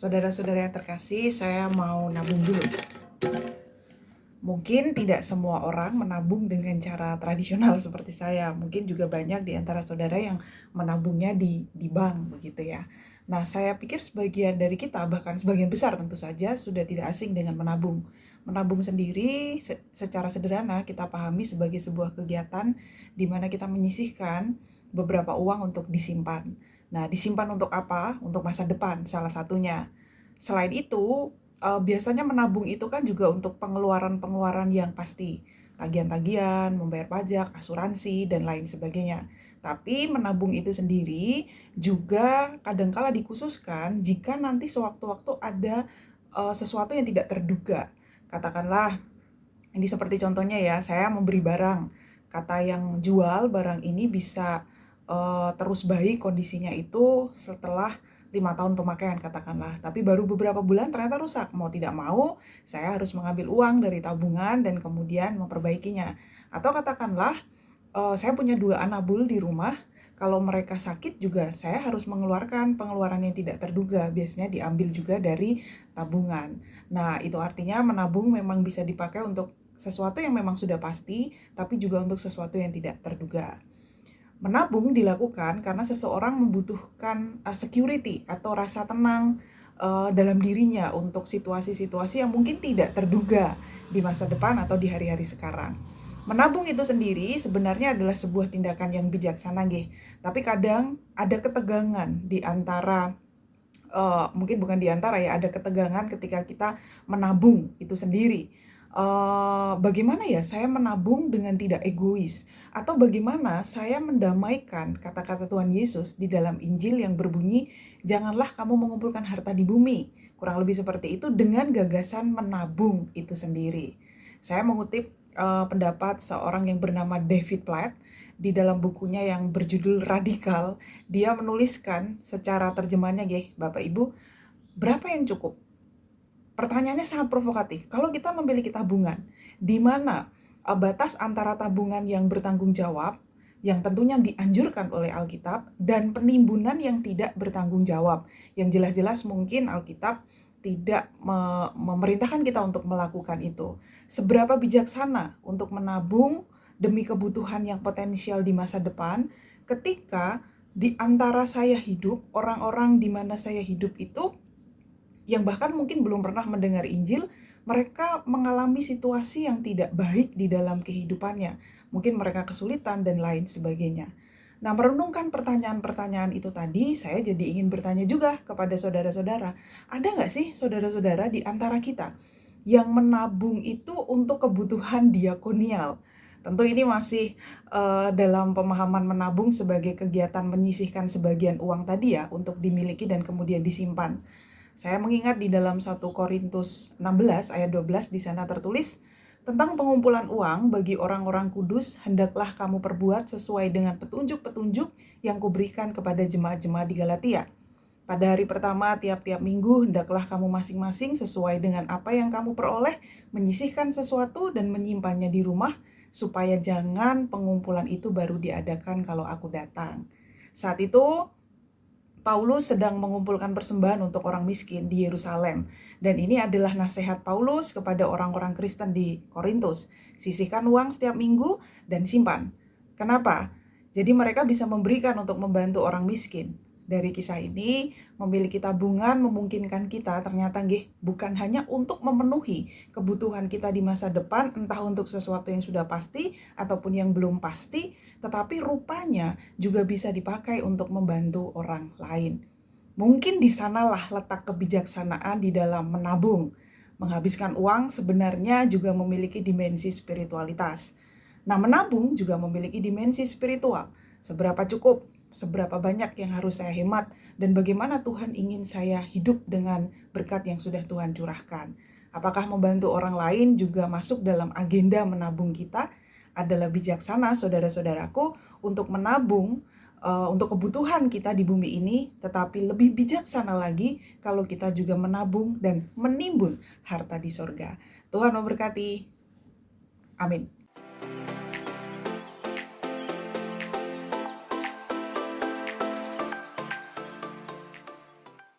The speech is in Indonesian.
Saudara-saudara yang terkasih, saya mau nabung dulu. Mungkin tidak semua orang menabung dengan cara tradisional seperti saya. Mungkin juga banyak di antara saudara yang menabungnya di bank begitu ya. Nah, saya pikir sebagian dari kita, bahkan sebagian besar tentu saja, sudah tidak asing dengan menabung. Menabung sendiri secara sederhana kita pahami sebagai sebuah kegiatan di mana kita menyisihkan beberapa uang untuk disimpan. Nah, disimpan untuk apa? Untuk masa depan salah satunya. Selain itu, biasanya menabung itu kan juga untuk pengeluaran-pengeluaran yang pasti, tagihan-tagihan, membayar pajak, asuransi, dan lain sebagainya. Tapi menabung itu sendiri juga kadangkala dikhususkan jika nanti sewaktu-waktu ada sesuatu yang tidak terduga. Katakanlah, ini seperti contohnya ya, saya memberi barang. Kata yang jual barang ini bisa terus baik kondisinya itu setelah 5 tahun pemakaian katakanlah. Tapi baru beberapa bulan ternyata rusak. Mau tidak mau, saya harus mengambil uang dari tabungan dan kemudian memperbaikinya. Atau katakanlah, saya punya 2 anak bul di rumah. Kalau mereka sakit juga saya harus mengeluarkan pengeluaran yang tidak terduga. Biasanya diambil juga dari tabungan. Nah, itu artinya menabung memang bisa dipakai untuk sesuatu yang memang sudah pasti, tapi juga untuk sesuatu yang tidak terduga. Menabung dilakukan karena seseorang membutuhkan security atau rasa tenang dalam dirinya untuk situasi-situasi yang mungkin tidak terduga di masa depan atau di hari-hari sekarang. Menabung itu sendiri sebenarnya adalah sebuah tindakan yang bijaksana, nggih. Tapi kadang ada ketegangan di antara mungkin bukan di antara ya, ada ketegangan ketika kita menabung itu sendiri. Bagaimana ya saya menabung dengan tidak egois? Atau bagaimana saya mendamaikan kata-kata Tuhan Yesus di dalam Injil yang berbunyi, janganlah kamu mengumpulkan harta di bumi. Kurang lebih seperti itu dengan gagasan menabung itu sendiri. Saya mengutip pendapat seorang yang bernama David Platt di dalam bukunya yang berjudul Radikal. Dia menuliskan secara terjemahnya, Bapak Ibu, berapa yang cukup? Pertanyaannya sangat provokatif. Kalau kita memiliki tabungan, di mana batas antara tabungan yang bertanggung jawab, yang tentunya dianjurkan oleh Alkitab, dan penimbunan yang tidak bertanggung jawab, yang jelas-jelas mungkin Alkitab tidak memerintahkan kita untuk melakukan itu. Seberapa bijaksana untuk menabung demi kebutuhan yang potensial di masa depan, ketika di antara saya hidup, orang-orang di mana saya hidup itu, yang bahkan mungkin belum pernah mendengar Injil, mereka mengalami situasi yang tidak baik di dalam kehidupannya. Mungkin mereka kesulitan dan lain sebagainya. Nah, merenungkan pertanyaan-pertanyaan itu tadi, saya jadi ingin bertanya juga kepada saudara-saudara. Ada nggak sih saudara-saudara di antara kita yang menabung itu untuk kebutuhan diakonial? Tentu ini masih dalam pemahaman menabung sebagai kegiatan menyisihkan sebagian uang tadi ya, untuk dimiliki dan kemudian disimpan. Saya mengingat di dalam 1 Korintus 16 ayat 12 di sana tertulis tentang pengumpulan uang bagi orang-orang kudus, hendaklah kamu perbuat sesuai dengan petunjuk-petunjuk yang kuberikan kepada jemaat-jemaat di Galatia. Pada hari pertama tiap-tiap minggu, hendaklah kamu masing-masing sesuai dengan apa yang kamu peroleh, menyisihkan sesuatu dan menyimpannya di rumah, supaya jangan pengumpulan itu baru diadakan kalau aku datang. Saat itu, Paulus sedang mengumpulkan persembahan untuk orang miskin di Yerusalem. Dan ini adalah nasihat Paulus kepada orang-orang Kristen di Korintus. Sisihkan uang setiap minggu dan simpan. Kenapa? Jadi mereka bisa memberikan untuk membantu orang miskin. Dari kisah ini, memiliki tabungan memungkinkan kita ternyata bukan hanya untuk memenuhi kebutuhan kita di masa depan, entah untuk sesuatu yang sudah pasti ataupun yang belum pasti, tetapi rupanya juga bisa dipakai untuk membantu orang lain. Mungkin di sanalah letak kebijaksanaan di dalam menabung. Menghabiskan uang sebenarnya juga memiliki dimensi spiritualitas. Nah, menabung juga memiliki dimensi spiritual. Seberapa cukup, seberapa banyak yang harus saya hemat, dan bagaimana Tuhan ingin saya hidup dengan berkat yang sudah Tuhan curahkan. Apakah membantu orang lain juga masuk dalam agenda menabung kita? Adalah bijaksana, saudara-saudaraku, untuk menabung untuk kebutuhan kita di bumi ini, tetapi lebih bijaksana lagi kalau kita juga menabung dan menimbun harta di sorga. Tuhan memberkati. Amin.